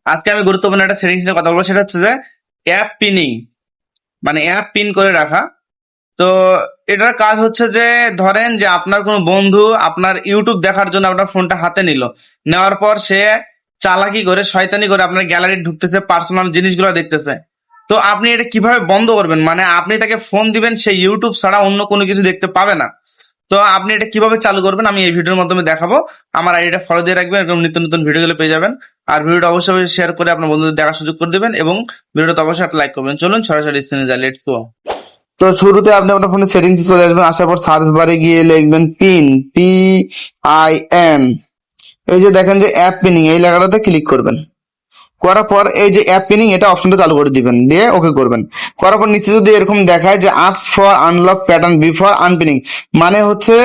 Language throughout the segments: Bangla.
আজকে আমি গুরুত্বপূর্ণ একটা সেটিংস নিয়ে কথা বলবো, সেটা হচ্ছে যে অ্যাপ পিনিং, মানে অ্যাপ পিন করে রাখা। তো এটার কাজ হচ্ছে যে ধরেন যে আপনার কোনো বন্ধু আপনার ইউটিউব দেখার জন্য আপনার ফোনটা হাতে নিল, নেওয়ার পর সে চালাকি করে শয়তানি করে আপনার গ্যালারি ঢুকতেছে, পার্সোনাল জিনিসগুলো দেখতেছে। তো আপনি এটা কিভাবে বন্ধ করবেন, মানে আপনি তাকে ফোন দিবেন, সে ইউটিউব ছাড়া অন্য কোনো কিছু দেখতে পাবে না। তো আপনি এটা কিভাবে চালু করবেন আমি এই ভিডিওর মাধ্যমে দেখাবো। আমার আইডিটা ফলো দিয়ে রাখবেন, এরকম নিত্য নতুন ভিডিওগুলো পেয়ে যাবেন। আর ভিডিওটা অবশ্যই শেয়ার করে আপনার বন্ধুদের দেখার সুযোগ করে দেবেন, এবং ভিডিওটা অবশ্যই একটা লাইক করবেন। চলুন সরাসরি স্ক্রিনে যাই, লেটস গো। তো শুরুতে আপনি আপনার ফোনের সেটিংসে চলে আসবেন, আসার পর সার্চ বারে গিয়ে লিখবেন পিন, PIN। এই যে দেখেন যে অ্যাপ পিনিং, এই লেখাটাতে ক্লিক করবেন। করার পর এই যে অ্যাপ পিনিং এটা অপশনটা চালু করে দিবেন, দিয়ে ওকে করবেন। করার পর নিচে যদি এরকম দেখায় যে ask for unlock pattern before unpinning, মানে হচ্ছে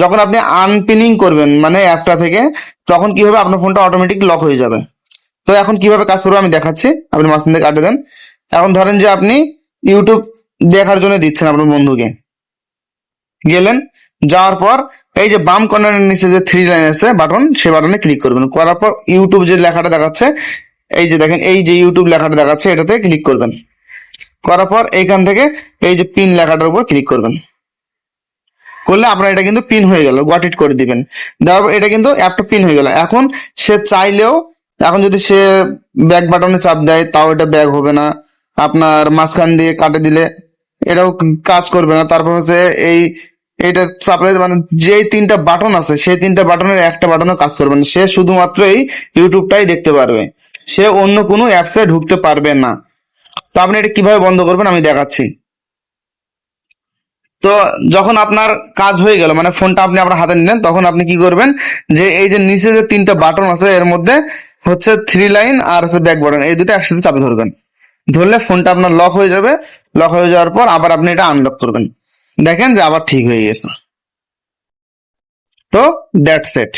যখন আপনি আনপিনিং করবেন মানে অ্যাপটা থেকে, তখন কি হবে, আপনার ফোনটা অটোমেটিক লক হয়ে যাবে। তো এখন কিভাবে কাজ করবে আমি দেখাচ্ছি, আপনি মাঝখান থেকে কাটে দেন। এখন ধরেন যে আপনি ইউটিউব দেখার জন্য দিচ্ছেন আপনার বন্ধুকে, গেলেন, যাওয়ার পর এই যে বাম কর্নারের নিচে যে থ্রি লাইন আছে বাটন, সে বাটনে ক্লিক করবেন। করার পর ইউটিউব যে লেখাটা দেখাচ্ছে, এই যে দেখেন এই যে ইউটিউব লেখাটা দেখাচ্ছে, এটাতে ক্লিক করবেন। করার পর এইখান থেকে এই যে পিন লেখাটার উপর ক্লিক করবেন। করলে আপনার এটা কিন্তু পিন হয়ে গেল, গট ইট করে দিবেন। দেওয়ার পর এটা কিন্তু অ্যাপটা পিন হয়ে গেল। এখন সে চাইলেও, এখন যদি সে ব্যাক বাটনে চাপ দেয় তাও এটা ব্যাক হবে না, আপনার মাঝখান দিয়ে কাটে দিলে এটাও কাজ করবে না। তারপর হচ্ছে এইটা চাপলে মানে যে তিনটা বাটন আছে সেই তিনটা বাটনের একটা বাটনও কাজ করবে না, সে শুধুমাত্র এই ইউটিউবটাই দেখতে পারবে, সে অন্য কোনো অ্যাপসে ঢুকতে পারবে না। তো আপনি এটা কিভাবে বন্ধ করবেন আমি দেখাচ্ছি। তো যখন আপনার কাজ হয়ে গেল, মানে ফোনটা আপনি আপনার হাতে নিলেন, তখন আপনি কি করবেন, যে এই যে নিচে যে তিনটা বাটন আছে এর মধ্যে হচ্ছে থ্রি লাইন আর হচ্ছে ব্যাক বাটন, এই দুটো একসাথে চাপে ধরবেন। ধরলে ফোনটা আপনার লক হয়ে যাবে। লক হয়ে যাওয়ার পর আবার আপনি এটা আনলক করবেন, দেখেন যে আবার ঠিক হয়ে গেছে। তো দ্যাটস ইট।